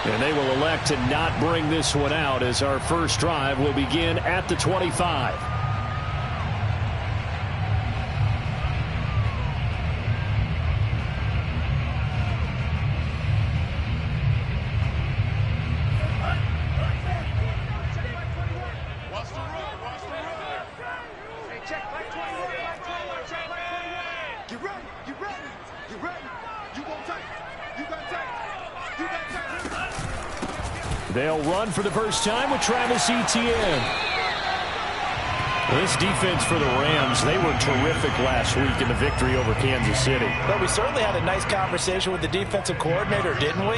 And they will elect to not bring this one out as our first drive will begin at the 25. They'll run for the first time with Travis Etienne. This defense for the Rams, they were terrific last week in the victory over Kansas City. Well, we certainly had a nice conversation with the defensive coordinator, didn't we?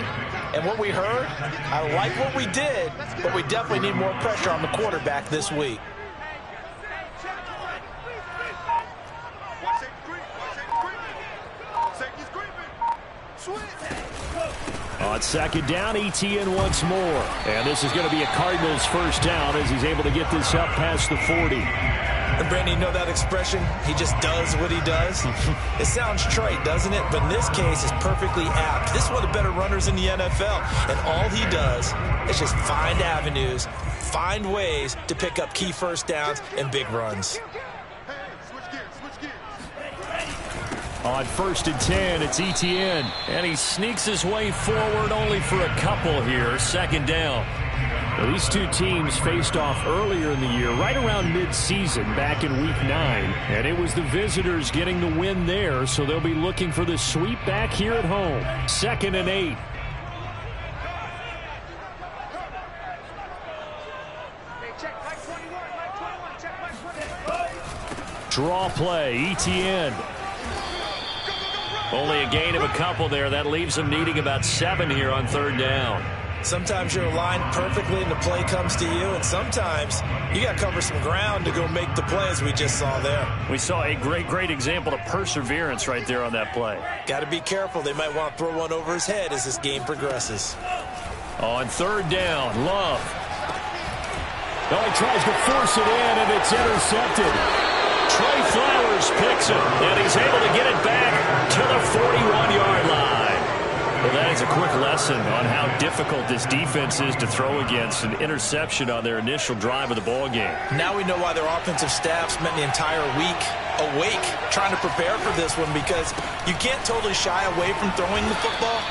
And what we heard, I like what we did, but we definitely need more pressure on the quarterback this week. On second down, Etienne once more. And this is going to be a Cardinals first down as he's able to get this up past the 40. And Brandon, you know that expression? He just does what he does. It sounds trite, doesn't it? But in this case, it's perfectly apt. This is one of the better runners in the NFL. And all he does is just find avenues, find ways to pick up key first downs and big runs. On 1st and 10, it's Etienne. And he sneaks his way forward only for a couple here. Second down. Now, these two teams faced off earlier in the year, right around mid-season, back in Week 9. And it was the visitors getting the win there, so they'll be looking for the sweep back here at home. 2nd and 8. Draw play, Etienne. Only a gain of a couple there. That leaves them needing about 7 here on 3rd down. Sometimes you're aligned perfectly and the play comes to you, and sometimes you got to cover some ground to go make the play, as we just saw there. We saw a great example of perseverance right there on that play. Got to be careful. They might want to throw one over his head as this game progresses. On 3rd down, Love. Oh, he tries to force it in, and it's intercepted. Trey Flowers picks it, and he's able to get it back to the 41-yard line. Well, that is a quick lesson on how difficult this defense is to throw against. An interception on their initial drive of the ball game. Now we know why their offensive staff spent the entire week awake trying to prepare for this one, because you can't totally shy away from throwing the football.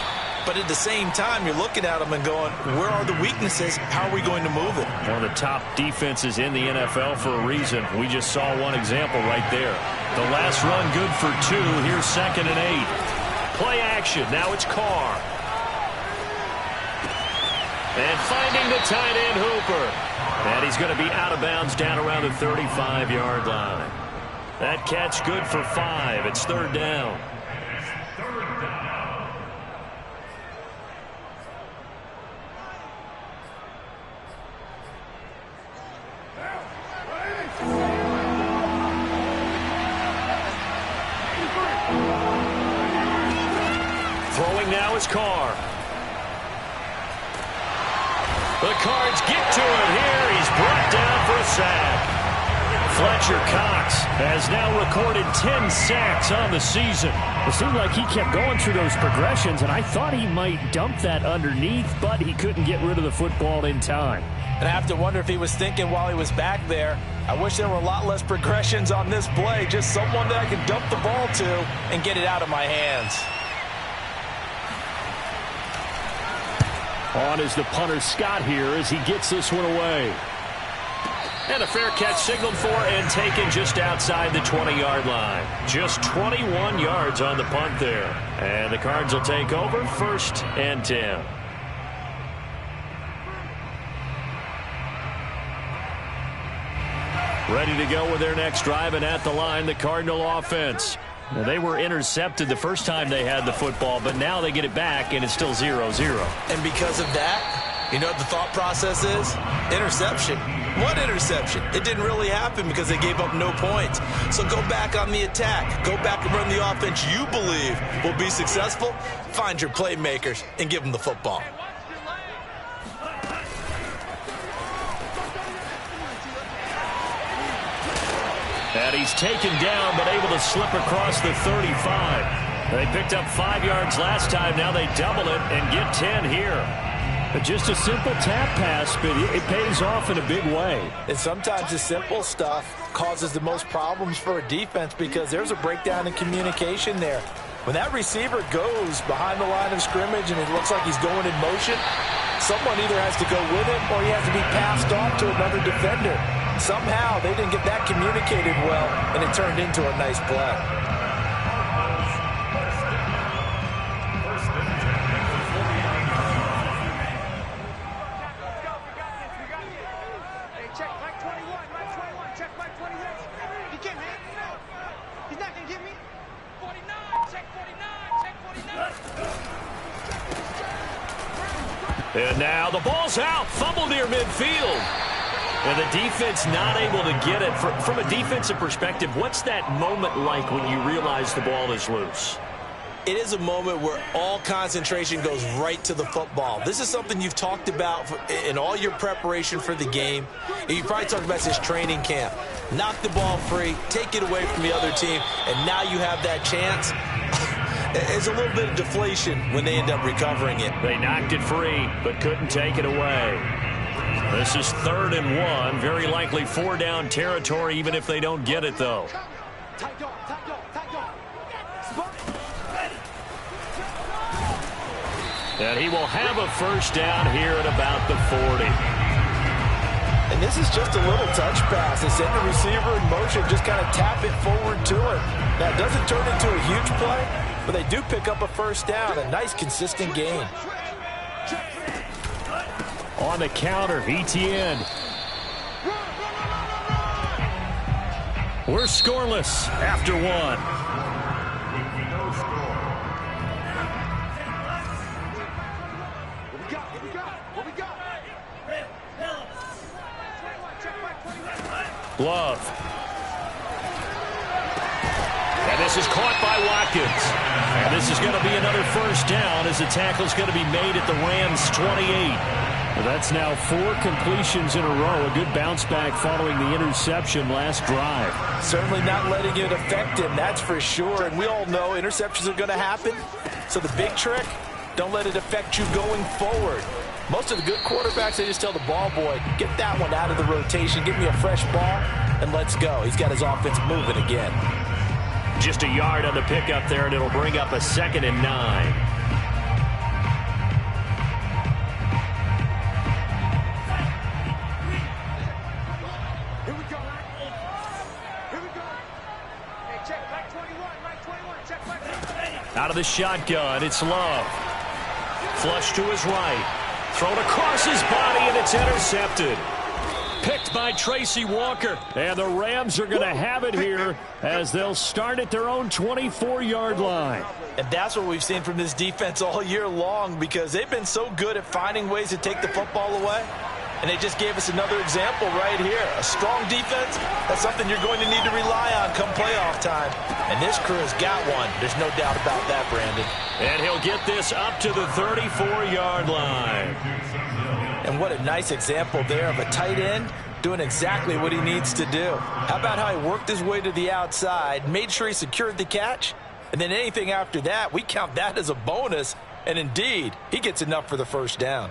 But at the same time, you're looking at them and going, where are the weaknesses? How are we going to move it? One of the top defenses in the NFL for a reason. We just saw one example right there. The last run good for 2. Here's 2nd and 8. Play action. Now it's Carr. And finding the tight end, Hooper. And he's going to be out of bounds down around the 35-yard line. That catch good for 5. It's 3rd down. Throwing now is Carr. The Cards get to it here. He's brought down for a sack. Fletcher Cox has now recorded 10 sacks on the season. It seemed like he kept going through those progressions, and I thought he might dump that underneath, but he couldn't get rid of the football in time. And I have to wonder if he was thinking while he was back there, I wish there were a lot less progressions on this play, just someone that I could dump the ball to and get it out of my hands. On is the punter Scott here as he gets this one away. And a fair catch signaled for and taken just outside the 20-yard line. Just 21 yards on the punt there. And the Cards will take over 1st and 10. Ready to go with their next drive, and at the line, the Cardinal offense. Now, they were intercepted the first time they had the football, but now they get it back, and it's still 0-0. And because of that, you know what the thought process is? Interception. What interception? It didn't really happen because they gave up no points. So go back on the attack. Go back and run the offense you believe will be successful. Find your playmakers and give them the football. And he's taken down, but able to slip across the 35. They picked up 5 yards last time. Now they double it and get 10 here. Just a simple tap pass, but it pays off in a big way. And sometimes the simple stuff causes the most problems for a defense because there's a breakdown in communication there. When that receiver goes behind the line of scrimmage and it looks like he's going in motion, someone either has to go with him or he has to be passed off to another defender. Somehow they didn't get that communicated well, and it turned into a nice play. And now the ball's out. Fumble near midfield. And the defense not able to get it. From a defensive perspective, what's that moment like when you realize the ball is loose? It is a moment where all concentration goes right to the football. This is something you've talked about in all your preparation for the game. And you probably talked about this training camp. Knock the ball free, take it away from the other team, and now you have that chance. It's a little bit of deflation when they end up recovering it. They knocked it free, but couldn't take it away. This is 3rd and 1. Very likely 4-down territory, even if they don't get it, though. And he will have a first down here at about the 40. And this is just a little touch pass. They send the receiver in motion, just kind of tap it forward to him. That doesn't turn into a huge play, but they do pick up a first down. A nice, consistent gain. On the counter, ETN. We're scoreless after 1. Love. And this is caught by Watkins. And this is going to be another first down as the tackle's going to be made at the Rams' 28. Well, that's now 4 completions in a row. A good bounce back following the interception last drive. Certainly not letting it affect him, that's for sure. And we all know interceptions are going to happen. So the big trick, don't let it affect you going forward. Most of the good quarterbacks, they just tell the ball boy, get that one out of the rotation, give me a fresh ball, and let's go. He's got his offense moving again. Just a yard on the pickup there, and it'll bring up a 2nd and 9. Out of the shotgun, it's Love. Flush to his right. Thrown across his body, and it's intercepted. Picked by Tracy Walker. And the Rams are going to have it here as they'll start at their own 24-yard line. And that's what we've seen from this defense all year long because they've been so good at finding ways to take the football away. And they just gave us another example right here. A strong defense, that's something you're going to need to rely on come playoff time. And this crew has got one. There's no doubt about that, Brandon. And he'll get this up to the 34-yard line. And what a nice example there of a tight end doing exactly what he needs to do. How about how he worked his way to the outside, made sure he secured the catch, and then anything after that, we count that as a bonus. And indeed, he gets enough for the first down.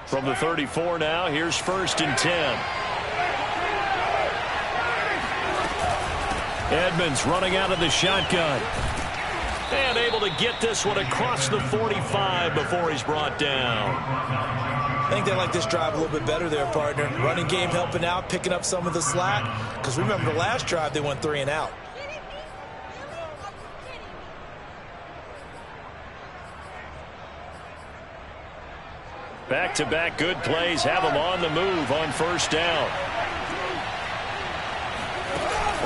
From the 34 now, here's 1st and 10. Edmonds running out of the shotgun. And able to get this one across the 45 before he's brought down. I think they like this drive a little bit better there, partner. Running game helping out, picking up some of the slack. Because remember the last drive, they went 3 and out. Back-to-back good plays have them on the move on first down.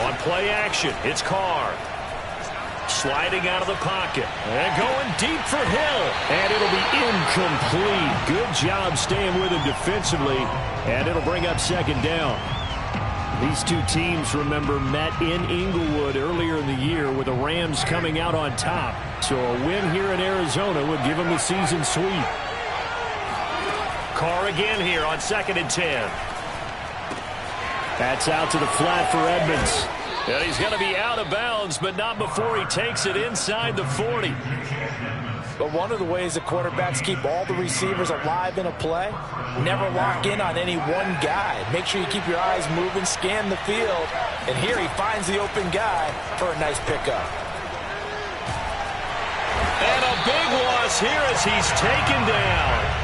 On play action, it's Carr. Sliding out of the pocket. And going deep for Hill. And it'll be incomplete. Good job staying with him defensively. And it'll bring up 2nd down. These two teams, remember, met in Inglewood earlier in the year with the Rams coming out on top. So a win here in Arizona would give them the season sweep. Carr again here on 2nd and 10. That's out to the flat for Edmonds. And he's going to be out of bounds, but not before he takes it inside the 40. But one of the ways the quarterbacks keep all the receivers alive in a play, never lock in on any one guy. Make sure you keep your eyes moving, scan the field. And here he finds the open guy for a nice pickup. And a big loss here as he's taken down.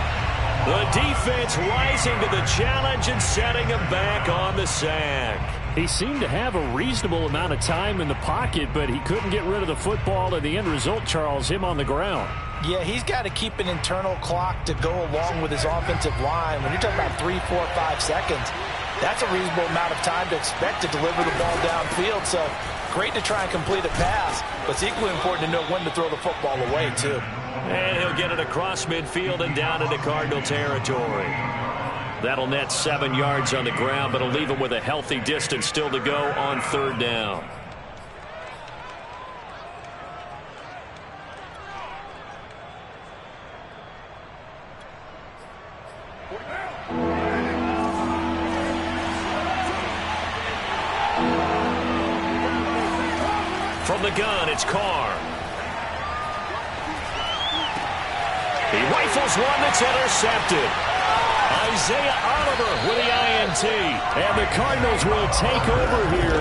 The defense rising to the challenge and setting him back on the sack. He seemed to have a reasonable amount of time in the pocket, but he couldn't get rid of the football, and the end result, Charles, him on the ground. Yeah, he's got to keep an internal clock to go along with his offensive line. When you're talking about 3, 4, 5 seconds, that's a reasonable amount of time to expect to deliver the ball downfield. So great to try and complete a pass, but it's equally important to know when to throw the football away, too. And he'll get it across midfield and down into Cardinal territory. That'll net 7 yards on the ground, but it'll leave him with a healthy distance still to go on 3rd down. From the gun, it's Carr. He rifles one that's intercepted. Isaiah Oliver with the INT. And the Cardinals will take over here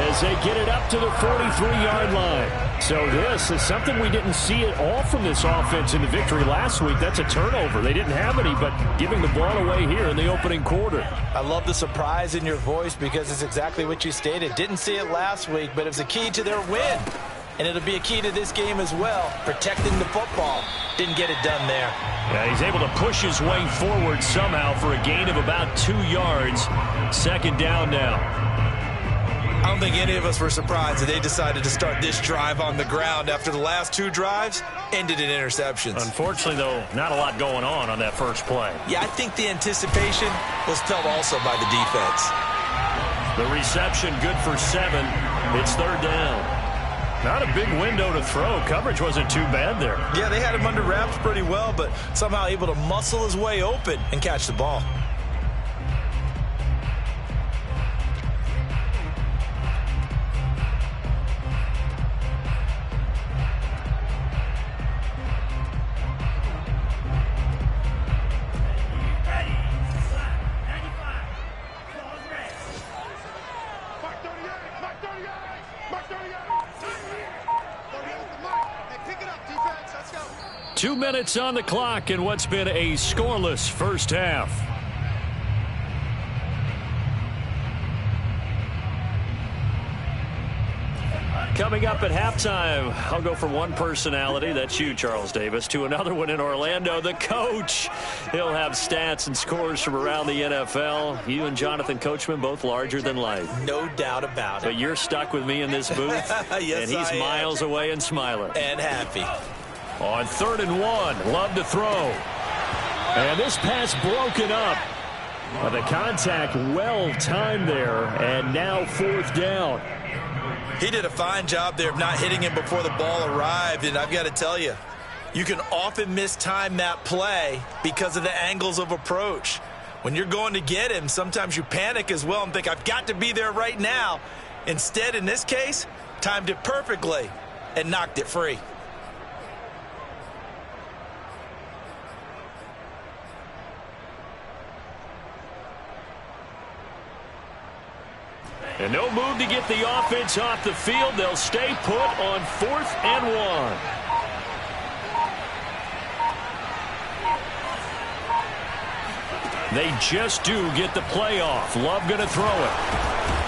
as they get it up to the 43-yard line. So this is something we didn't see at all from this offense in the victory last week. That's a turnover. They didn't have any, but giving the ball away here in the opening quarter. I love the surprise in your voice because it's exactly what you stated. Didn't see it last week, but it was a key to their win. And it'll be a key to this game as well, protecting the football. Didn't get it done there. Yeah, he's able to push his way forward somehow for a gain of about 2 yards. 2nd down now. I don't think any of us were surprised that they decided to start this drive on the ground after the last 2 drives ended in interceptions. Unfortunately, though, not a lot going on that first play. Yeah, I think the anticipation was felt also by the defense. The reception good for 7. It's 3rd down. Not a big window to throw. Coverage wasn't too bad there. Yeah, they had him under wraps pretty well, but somehow able to muscle his way open and catch the ball. Two minutes on the clock in what's been a scoreless first half. Coming up at halftime, I'll go from one personality, that's you, Charles Davis, to another one in Orlando, the coach. He'll have stats and scores from around the NFL. You and Jonathan Coachman, both larger than life. No doubt about it. But you're stuck with me in this booth, yes, and he's miles away and smiling. And happy. On 3rd and 1, Love to throw. And this pass broken up. The contact well timed there, and now 4th down. He did a fine job there of not hitting him before the ball arrived, and I've got to tell you, you can often mistime that play because of the angles of approach. When you're going to get him, sometimes you panic as well and think, I've got to be there right now. Instead, in this case, timed it perfectly and knocked it free. And no move to get the offense off the field. They'll stay put on 4th and 1. They just do get the play off. Love going to throw it.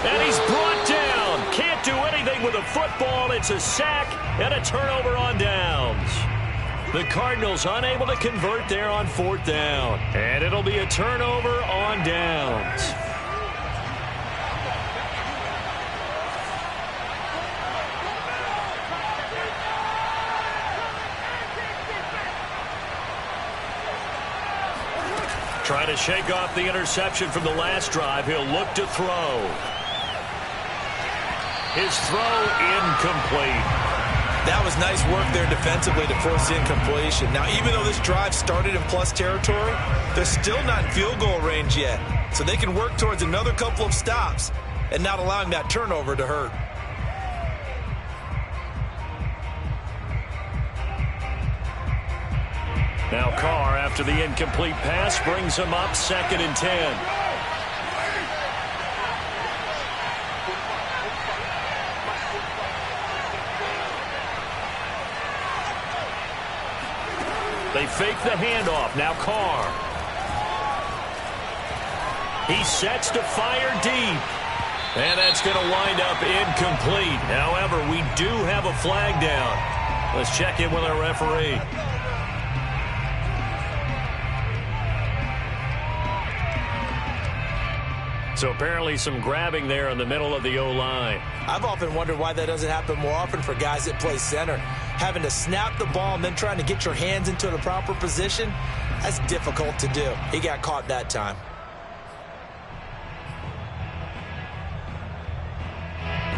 And he's brought down. Can't do anything with the football. It's a sack and a turnover on downs. The Cardinals unable to convert there on 4th down. And it'll be a turnover on downs. Trying to shake off the interception from the last drive. He'll look to throw. His throw incomplete. That was nice work there defensively to force incompletion. Now, even though this drive started in plus territory, they're still not in field goal range yet. So they can work towards another couple of stops and not allowing that turnover to hurt. Now Carr, after the incomplete pass, brings him up 2nd and 10. They fake the handoff. Now Carr. He sets to fire deep. And that's going to wind up incomplete. However, we do have a flag down. Let's check in with our referee. So apparently some grabbing there in the middle of the O-line. I've often wondered why that doesn't happen more often for guys that play center. Having to snap the ball and then trying to get your hands into the proper position, that's difficult to do. He got caught that time.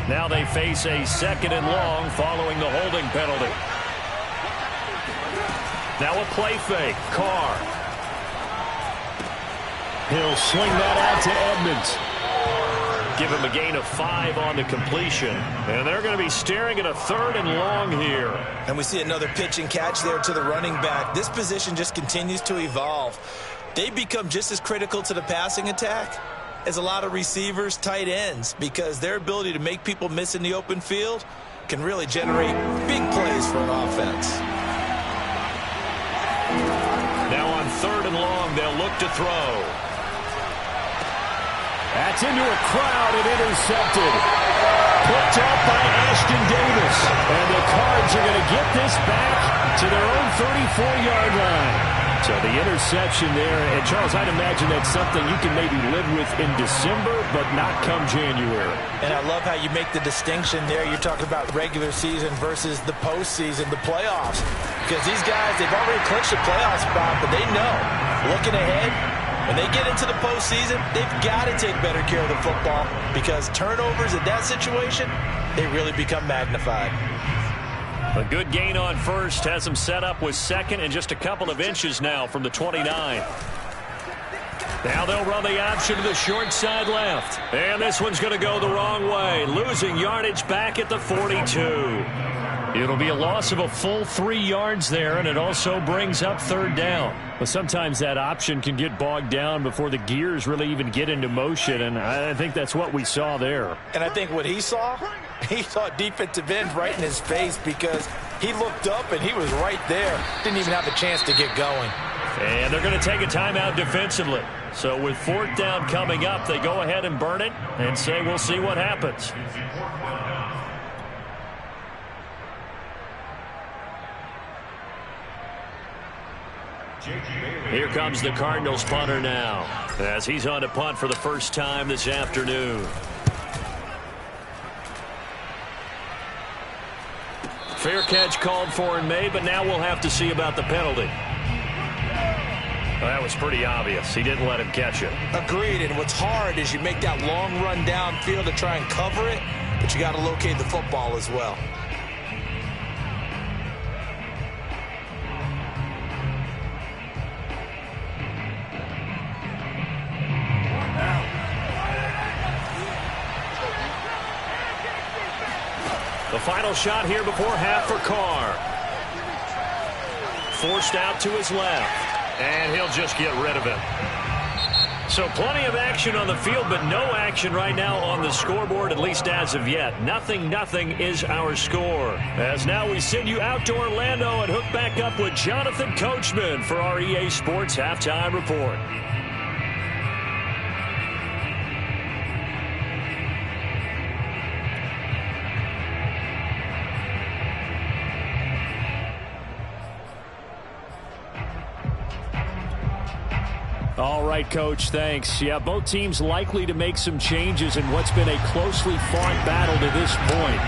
Now they face a 2nd and long following the holding penalty. Now a play fake. Carr. He'll swing that out to Edmonds. Give him a gain of 5 on the completion. And they're going to be staring at a 3rd and long here. And we see another pitch and catch there to the running back. This position just continues to evolve. They become just as critical to the passing attack as a lot of receivers, tight ends, because their ability to make people miss in the open field can really generate big plays for an offense. Now on 3rd and long, they'll look to throw. That's into a crowd and intercepted. Picked up by Ashton Davis. And the Cards are going to get this back to their own 34-yard line. So the interception there. And, Charles, I'd imagine that's something you can maybe live with in December, but not come January. And I love how you make the distinction there. You're talking about regular season versus the postseason, the playoffs. Because these guys, they've already clinched a playoff spot, but they know, looking ahead, when they get into the postseason, they've got to take better care of the football because turnovers in that situation, they really become magnified. A good gain on first has them set up with 2nd and just a couple of inches now from the 29. Now they'll run the option to the short side left. And this one's going to go the wrong way, losing yardage back at the 42. It'll be a loss of a full 3 yards there, and it also brings up 3rd down. But sometimes that option can get bogged down before the gears really even get into motion, and I think that's what we saw there. And I think what he saw defensive end right in his face because he looked up and he was right there. Didn't even have a chance to get going. And they're going to take a timeout defensively. So with 4th down coming up, they go ahead and burn it and say we'll see what happens. Here comes the Cardinals punter now as he's on to punt for the first time this afternoon. Fair catch called for and made, but now we'll have to see about the penalty. Well, that was pretty obvious. He didn't let him catch it. Agreed, and what's hard is you make that long run downfield to try and cover it, but you got to locate the football as well. The final shot here before half for Carr. Forced out to his left. And he'll just get rid of it. So plenty of action on the field, but no action right now on the scoreboard, at least as of yet. 0-0 is our score. As now we send you out to Orlando and hook back up with Jonathan Coachman for our EA Sports Halftime Report. All right, Coach, thanks. Yeah, both teams likely to make some changes in what's been a closely fought battle to this point.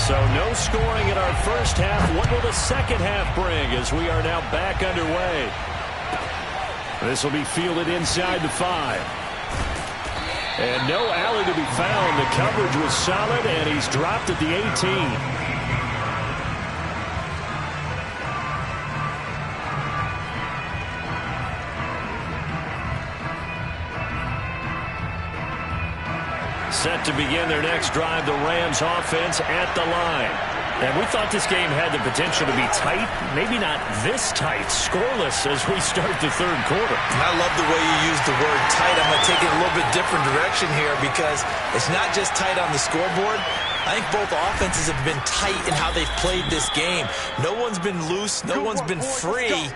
So no scoring in our first half. What will the second half bring as we are now back underway? This will be fielded inside the 5. And no alley to be found. The coverage was solid, and he's dropped at the 18. Set to begin their next drive, the Rams offense at the line. And we thought this game had the potential to be tight, maybe not this tight, scoreless as we start the third quarter. And I love the way you use the word tight. I'm going to take it a little bit different direction here because it's not just tight on the scoreboard. I think both offenses have been tight in how they've played this game. No one's been loose. No one's been free.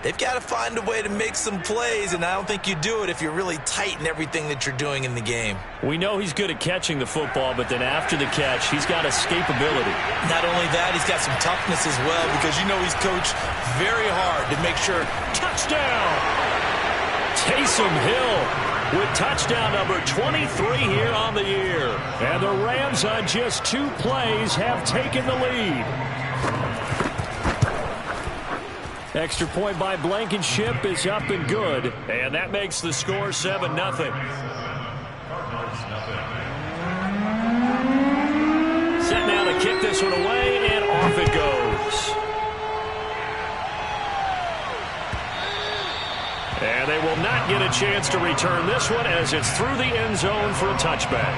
They've got to find a way to make some plays, and I don't think you do it if you're really tight in everything that you're doing in the game. We know he's good at catching the football, but then after the catch, he's got escapability. Not only that, he's got some toughness as well because you know he's coached very hard to make sure. Touchdown! Taysom Hill with touchdown number 23 here on the year. And the Rams on just 2 plays have taken the lead. Extra point by Blankenship is up and good. And that makes the score 7-0. Set now to kick this one away, and off it goes. And they will not get a chance to return this one as it's through the end zone for a touchback.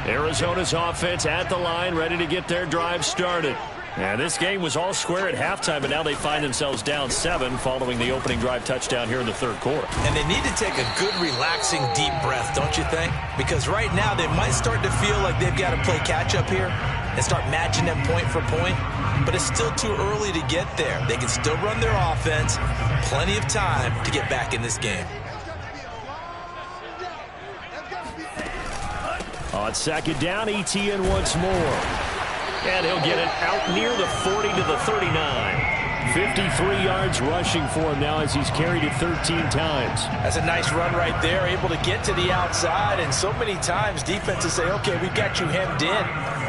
Arizona's offense at the line, ready to get their drive started. And this game was all square at halftime, but now they find themselves down 7 following the opening drive touchdown here in the third quarter. And they need to take a good, relaxing, deep breath, don't you think? Because right now they might start to feel like they've got to play catch-up here and start matching them point for point. But it's still too early to get there. They can still run their offense. Plenty of time to get back in this game. On second down, ETN once more. And he'll get it out near the 40 to the 39. 53 yards rushing for him now as he's carried it 13 times. That's a nice run right there, able to get to the outside. And so many times defenses say, okay, we've got you hemmed in.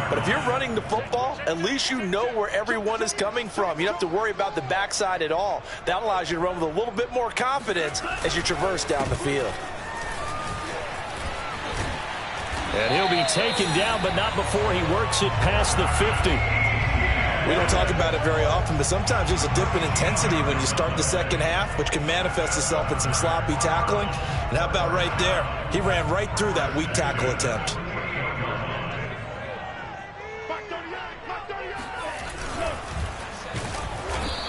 But if you're running the football, at least you know where everyone is coming from. You don't have to worry about the backside at all. That allows you to run with a little bit more confidence as you traverse down the field. And he'll be taken down, but not before he works it past the 50. We don't talk about it very often, but sometimes there's a dip in intensity when you start the second half, which can manifest itself in some sloppy tackling. And how about right there? He ran right through that weak tackle attempt.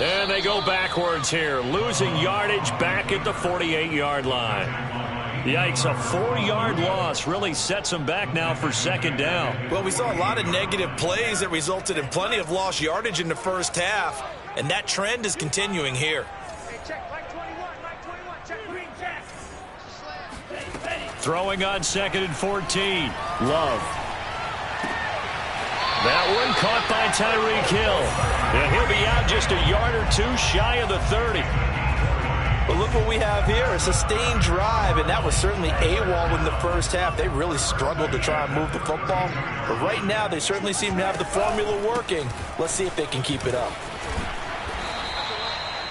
And they go backwards here, losing yardage back at the 48-yard line. Yikes, a 4-yard loss really sets them back now for second down. Well, we saw a lot of negative plays that resulted in plenty of lost yardage in the first half, and that trend is continuing here. Throwing on second and 14. Love. That one caught by Tyreek Hill. And he'll be out just a yard or two shy of the 30. But look what we have here, a sustained drive, and that was certainly AWOL in the first half. They really struggled to try and move the football. But right now, they certainly seem to have the formula working. Let's see if they can keep it up.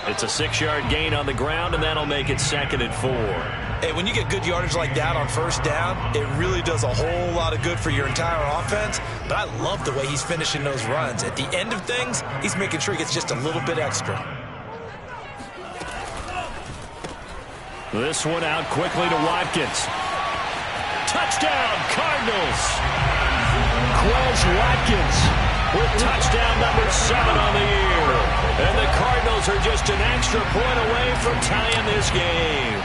It's a 6-yard gain on the ground, and that'll make it second and 4. Hey, when you get good yardage like that on first down, it really does a whole lot of good for your entire offense. But I love the way he's finishing those runs. At the end of things, he's making sure he gets just a little bit extra. This one out quickly to Watkins. Touchdown, Cardinals. Quez Watkins with touchdown number 7 on the year. And the Cardinals are just an extra point away from tying this game.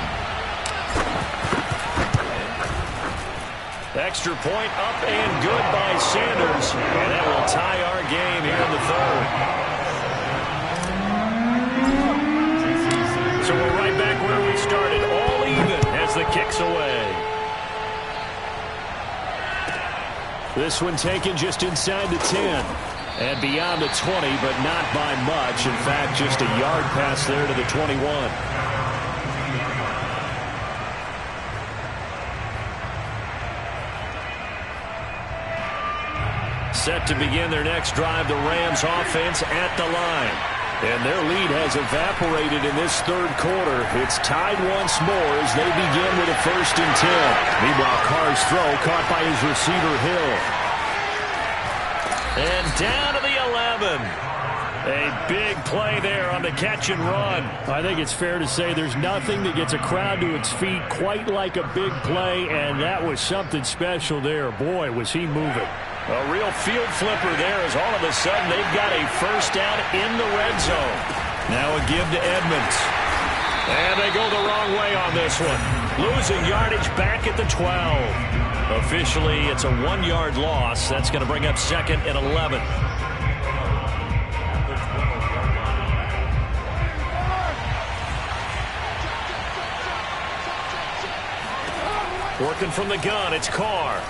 Extra point up and good by Sanders. And that will tie our game here in the third. So we're right back where we started, all even as the kick's away. This one taken just inside the 10 and beyond the 20, but not by much. In fact, just a yard pass there to the 21. Set to begin their next drive, the Rams offense at the line. And their lead has evaporated in this third quarter. It's tied once more as they begin with a 1st and 10. Meanwhile, Carr's throw caught by his receiver, Hill. And down to the 11. A big play there on the catch and run. I think it's fair to say there's nothing that gets a crowd to its feet quite like a big play, and that was something special there. Boy, was he moving. A real field flipper there as all of a sudden they've got a first down in the red zone. Now a give to Edmonds. And they go the wrong way on this one. Losing yardage back at the 12. Officially, it's a 1-yard loss. That's going to bring up 2nd and 11. Working from the gun, it's Carr.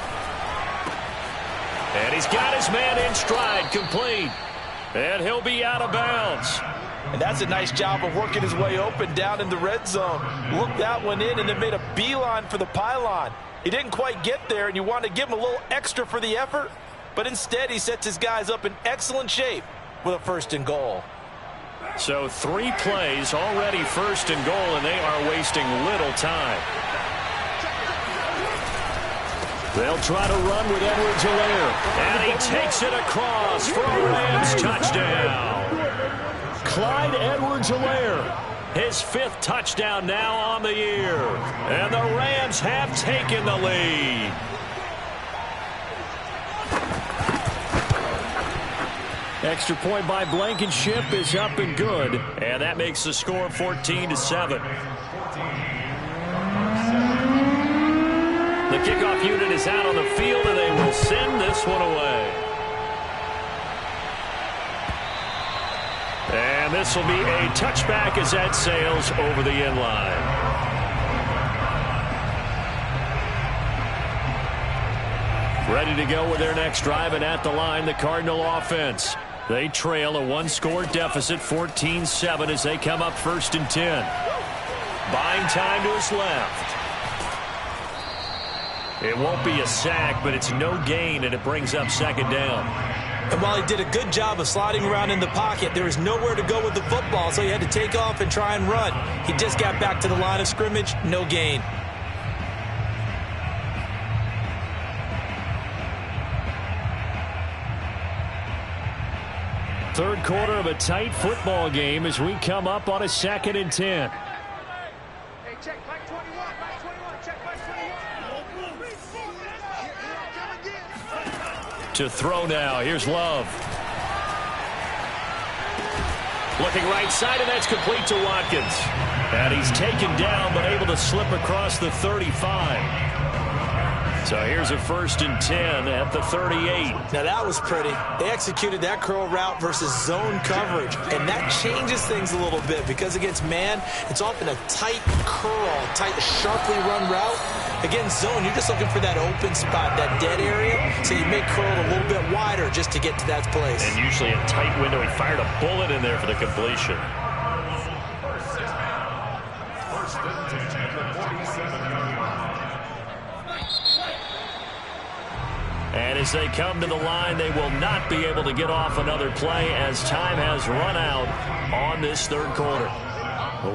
And he's got his man in stride, complete. And he'll be out of bounds. And that's a nice job of working his way open down in the red zone. Looked that one in and then made a beeline for the pylon. He didn't quite get there, and you want to give him a little extra for the effort. But instead, he sets his guys up in excellent shape with a 1st and goal. So 3 plays already 1st and goal, and they are wasting little time. They'll try to run with Edwards-Helaire. And he takes it across for a Rams touchdown. Clyde Edwards-Helaire, his 5th touchdown now on the year. And the Rams have taken the lead. Extra point by Blankenship is up and good. And that makes the score 14-7. The kickoff unit is out on the field, and they will send this one away. And this will be a touchback as that sails over the end line. Ready to go with their next drive, and at the line, the Cardinal offense. They trail a 1-score deficit, 14-7, as they come up 1st and 10. Buying time to his left. It won't be a sack, but it's no gain, and it brings up 2nd down. And while he did a good job of sliding around in the pocket, there was nowhere to go with the football, so he had to take off and try and run. He just got back to the line of scrimmage, no gain. Third quarter of a tight football game as we come up on a 2nd and 10. Hey, check back 21, back 21, check back 21. To throw now, here's Love. Looking right side, and that's complete to Watkins. And he's taken down, but able to slip across the 35. So here's a 1st and 10 at the 38. Now that was pretty. They executed that curl route versus zone coverage, and that changes things a little bit because against man, it's often a tight curl, tight, sharply run route. Against zone, you're just looking for that open spot, that dead area, so you make curl a little bit wider just to get to that place. And usually a tight window. He fired a bullet in there for the completion. And as they come to the line, they will not be able to get off another play as time has run out on this 3rd quarter.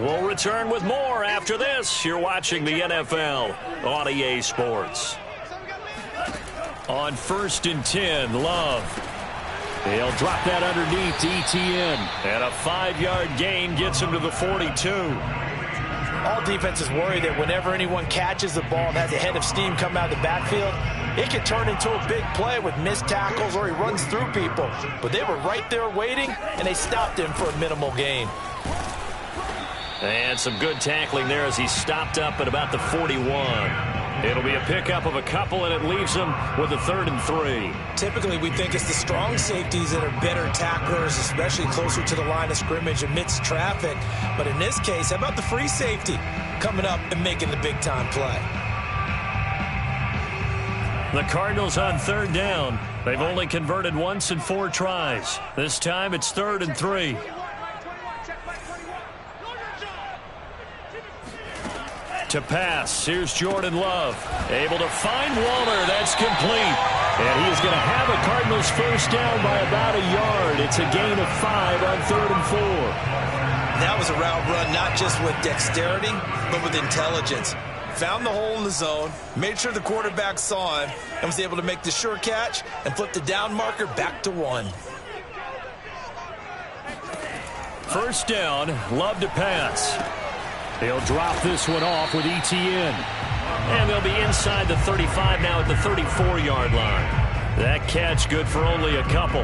We'll return with more after this. You're watching the NFL on EA Sports. On 1st and 10, Love. He'll drop that underneath to ETN. And a 5-yard gain gets him to the 42. All defenses worry that whenever anyone catches the ball and has a head of steam come out of the backfield, it can turn into a big play with missed tackles or he runs through people. But they were right there waiting, and they stopped him for a minimal gain. And some good tackling there as he stopped up at about the 41. It'll be a pickup of a couple, and it leaves him with a 3rd and 3. Typically, we think it's the strong safeties that are better tacklers, especially closer to the line of scrimmage amidst traffic. But in this case, how about the free safety coming up and making the big-time play? The Cardinals on 3rd down. They've only converted once in 4 tries. This time it's 3rd and 3. To pass, here's Jordan Love. Able to find Waller, that's complete. And he is going to have a Cardinals first down by about a yard. It's a gain of 5 on 3rd and 4. That was a route run not just with dexterity, but with intelligence. Found the hole in the zone, made sure the quarterback saw him, and was able to make the sure catch and flip the down marker back to 1. First down, Love to pass. They'll drop this one off with ETN. And they'll be inside the 35 now at the 34-yard line. That catch good for only a couple.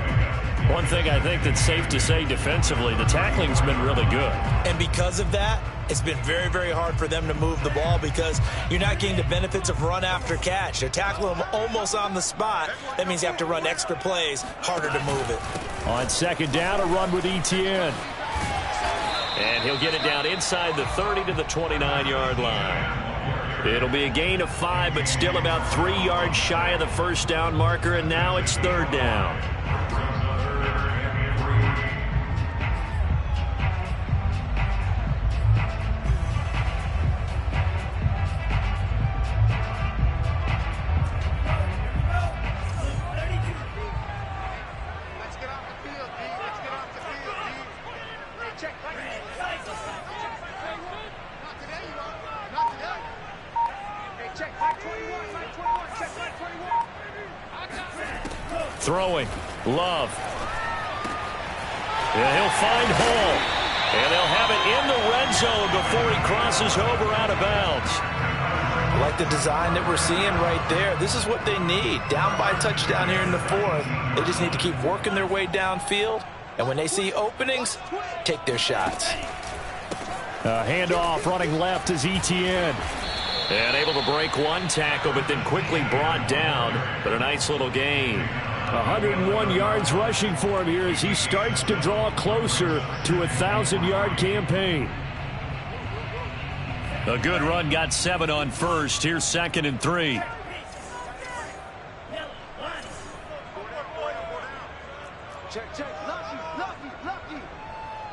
One thing I think that's safe to say defensively, the tackling's been really good. And because of that, it's been very, very hard for them to move the ball because you're not getting the benefits of run after catch. They're tackling them almost on the spot. That means you have to run extra plays, harder to move it. On second down, a run with ETN. And he'll get it down inside the 30 to the 29-yard line. It'll be a gain of 5, but still about 3 yards shy of the first down marker, and now it's third down. Throwing, Love. Yeah, he'll find Hall. And they'll have it in the red zone before he crosses over out of bounds. I like the design that we're seeing right there. This is what they need. Down by a touchdown here in the fourth. They just need to keep working their way downfield. And when they see openings, take their shots. Handoff running left is ETN. And able to break one tackle, but then quickly brought down. But a nice little gain. 101 yards rushing for him here as he starts to draw closer to a 1,000-yard campaign. A good run, got 7 on first. Here's 2nd and 3. Check, check. Lucky.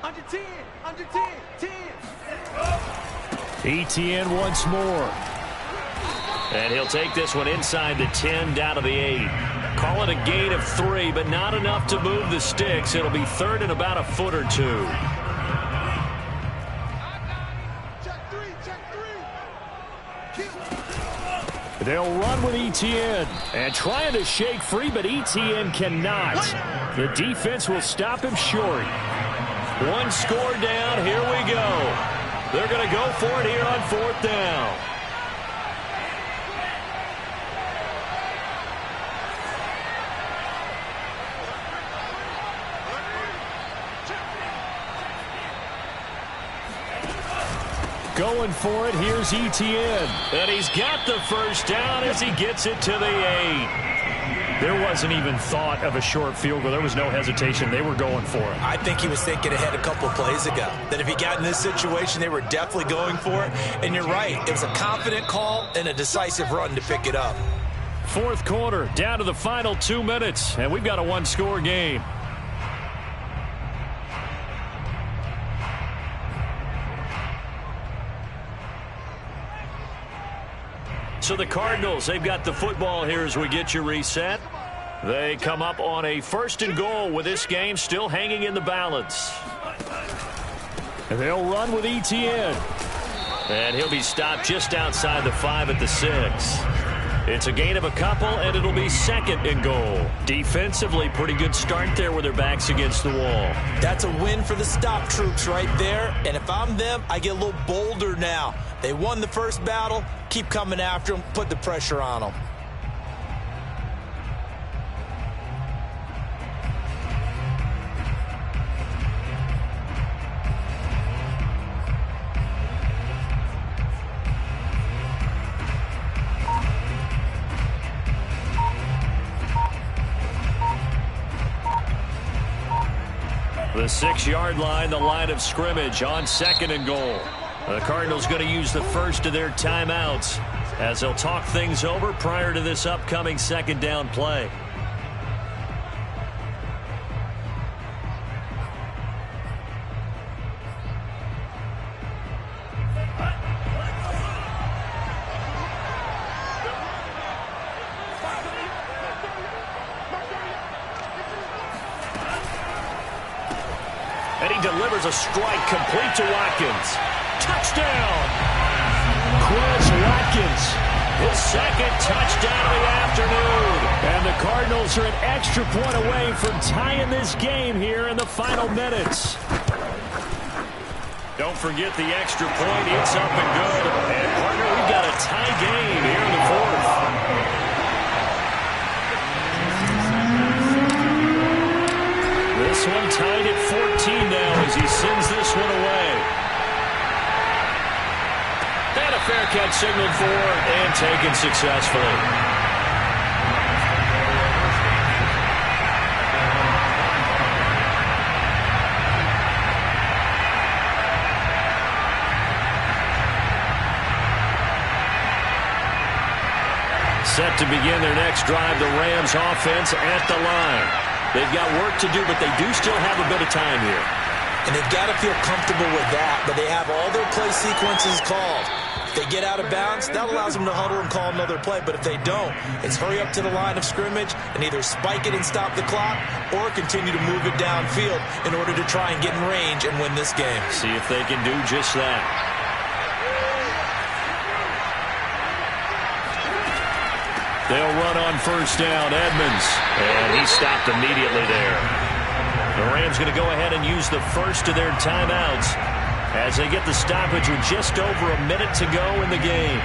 Under 10, under 10, 10. ETN once more. And he'll take this one inside the 10 down to the 8. Call it a gain of 3, but not enough to move the sticks. It'll be third and about a foot or 2. They'll run with ETN and trying to shake free, but ETN cannot. The defense will stop him short. One score down. Here we go. They're going to go for it here on 4th down. Going for it, here's ETN. And he's got the first down as he gets it to the 8. There wasn't even thought of a short field goal. There was no hesitation. They were going for it. I think he was thinking ahead a couple plays ago. That if he got in this situation, they were definitely going for it. And you're right. It was a confident call and a decisive run to pick it up. 4th quarter, down to the final 2 minutes. And we've got a one-score game. So the Cardinals, they've got the football here as we get you reset. They come up on a 1st and goal with this game still hanging in the balance. And they'll run with ETN. And he'll be stopped just outside the 5 at the 6. It's a gain of a couple, and it'll be 2nd and goal. Defensively, pretty good start there with their backs against the wall. That's a win for the stop troops right there. And if I'm them, I get a little bolder now. They won the first battle. Keep coming after them. Put the pressure on them. The 6-yard line, the line of scrimmage on 2nd and goal. The Cardinals going to use the first of their timeouts as they'll talk things over prior to this upcoming 2nd down play. And he delivers a strike complete to Watkins. Touchdown! Chris Watkins, his 2nd touchdown of the afternoon. And the Cardinals are an extra point away from tying this game here in the final minutes. Don't forget the extra point. It's up and good. And, partner, we've got a tie game here in the fourth. This one tied at 14 now as he sends this one away. And a fair catch signaled for and taken successfully. Set to begin their next drive, the Rams offense at the line. They've got work to do, but they do still have a bit of time here. And they've got to feel comfortable with that, but they have all their play sequences called. If they get out of bounds, that allows them to huddle and call another play. But if they don't, it's hurry up to the line of scrimmage and either spike it and stop the clock or continue to move it downfield in order to try and get in range and win this game. See if they can do just that. They'll run on first down, Edmonds. And he stopped immediately there. The Rams going to go ahead and use the first of their timeouts as they get the stoppage with just over a minute to go in the game.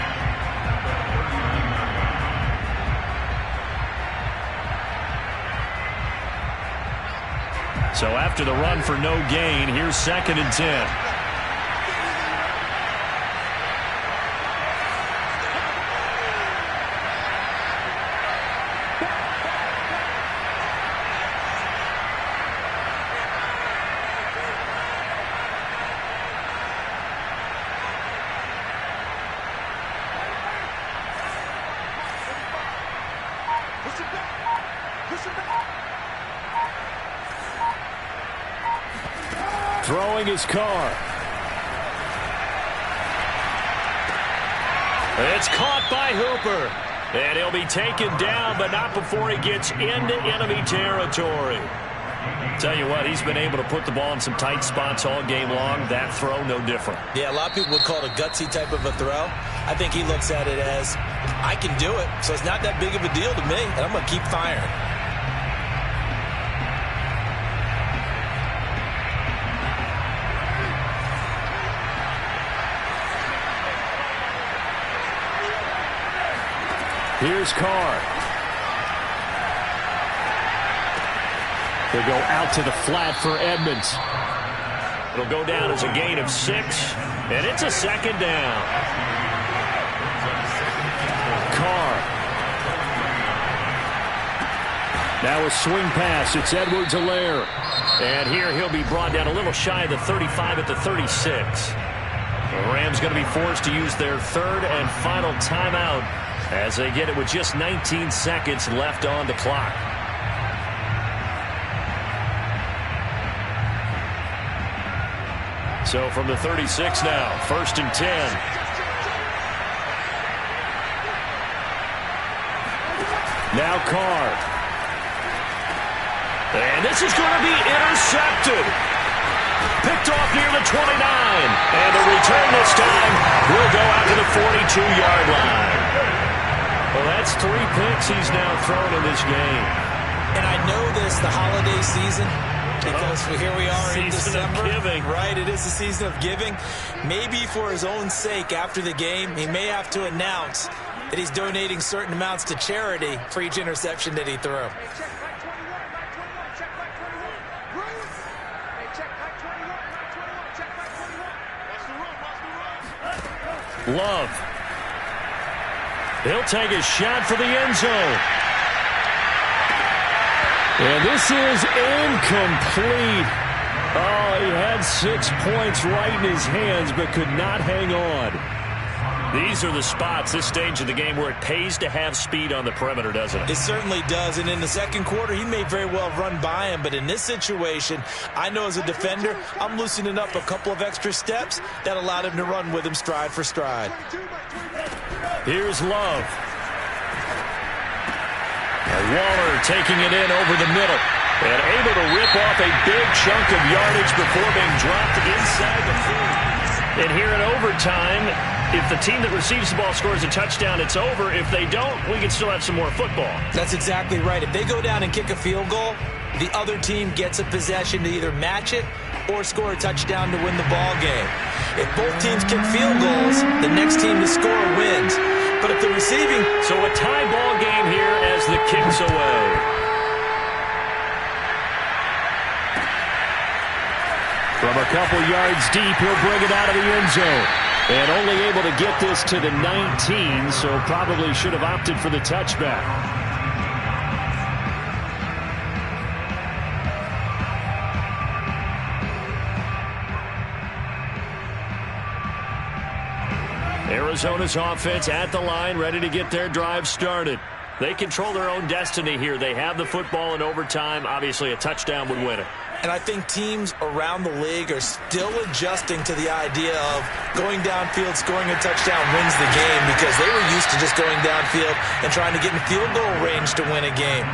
So after the run for no gain, here's 2nd and 10. Throwing his car. It's caught by Hooper. And he'll be taken down, but not before he gets into enemy territory. Tell you what, he's been able to put the ball in some tight spots all game long. That throw, no different. Yeah, a lot of people would call it a gutsy type of a throw. I think he looks at it as, I can do it, so it's not that big of a deal to me, and I'm going to keep firing. Here's Carr. They go out to the flat for Edmonds. It'll go down as a gain of 6, and it's a 2nd down. Carr. Now a swing pass. It's Edwards-Helaire. And here he'll be brought down a little shy of the 35 at the 36. The Rams going to be forced to use their 3rd and final timeout as they get it with just 19 seconds left on the clock. So from the 36 now, 1st and 10. Now Carr. And this is going to be intercepted. Picked off near the 29. And the return this time will go out to the 42-yard line. Well, that's 3 picks he's now thrown in this game. And I know this, the holiday season, because here we are in December. Season of giving. Right, it is the season of giving. Maybe for his own sake after the game, he may have to announce that he's donating certain amounts to charity for each interception that he threw. Love. He'll take a shot for the end zone. And this is incomplete. Oh, he had 6 points right in his hands, but could not hang on. These are the spots, this stage of the game, where it pays to have speed on the perimeter, doesn't it? It certainly does. And in the second quarter, he may very well run by him. But in this situation, I know as a defender, I'm loosening up a couple of extra steps that allowed him to run with him stride for stride. Here's Love. And Waller taking it in over the middle. And able to rip off a big chunk of yardage before being dropped inside the 40. And here in overtime, if the team that receives the ball scores a touchdown, it's over. If they don't, we can still have some more football. That's exactly right. If they go down and kick a field goal, the other team gets a possession to either match it or score a touchdown to win the ball game. If both teams kick field goals, the next team to score wins. But if the receiving... So a tie ball game here as the kick's away. From a couple yards deep, he'll bring it out of the end zone. And only able to get this to the 19, so probably should have opted for the touchback. Arizona's offense at the line, ready to get their drive started. They control their own destiny here. They have the football in overtime. Obviously, a touchdown would win it. And I think teams around the league are still adjusting to the idea of going downfield, scoring a touchdown wins the game, because they were used to just going downfield and trying to get in field goal range to win a game.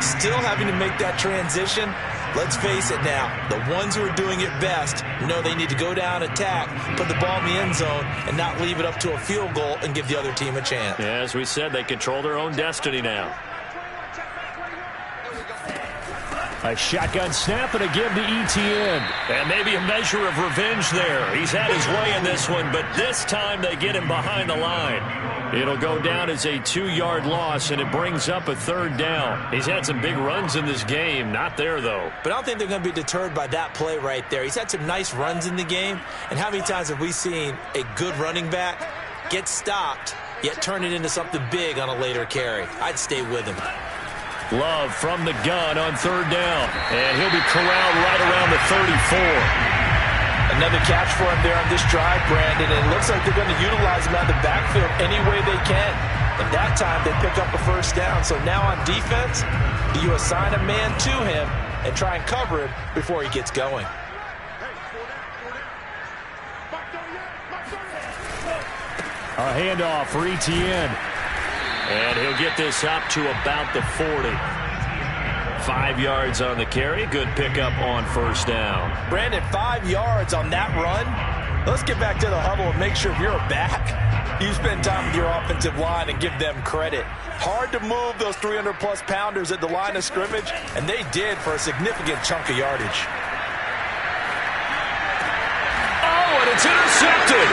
Still having to make that transition. Let's face it now, the ones who are doing it best know they need to go down, attack, put the ball in the end zone, and not leave it up to a field goal and give the other team a chance. Yeah, as we said, they control their own destiny now. A shotgun snap and a give to Etienne. And maybe a measure of revenge there. He's had his way in this one, but this time they get him behind the line. It'll go down as a 2-yard loss, and it brings up a 3rd down. He's had some big runs in this game. Not there, though. But I don't think they're going to be deterred by that play right there. He's had some nice runs in the game. And how many times have we seen a good running back get stopped, yet turn it into something big on a later carry? I'd stay with him. Love from the gun on 3rd down. And he'll be corralled right around the 34. Another catch for him there on this drive, Brandon. And it looks like they're going to utilize him out of the backfield any way they can. And that time they pick up a 1st down. So now on defense, do you assign a man to him and try and cover him before he gets going? A handoff for Etienne. And he'll get this up to about the 40. 5 yards on the carry. Good pickup on 1st down. Brandon, 5 yards on that run. Let's get back to the huddle and make sure if you're a back, you spend time with your offensive line and give them credit. Hard to move those 300-plus pounders at the line of scrimmage, and they did for a significant chunk of yardage. Oh, and it's intercepted.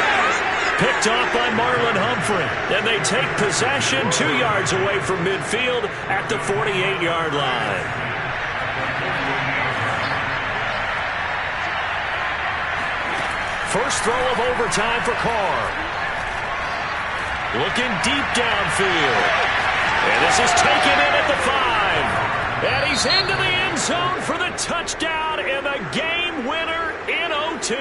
Picked off by Marlon Humphrey. And they take possession 2 yards away from midfield at the 48-yard line. First throw of overtime for Carr. Looking deep downfield. And this is taken in at the 5. And he's into the end zone for the touchdown and the game winner in OT.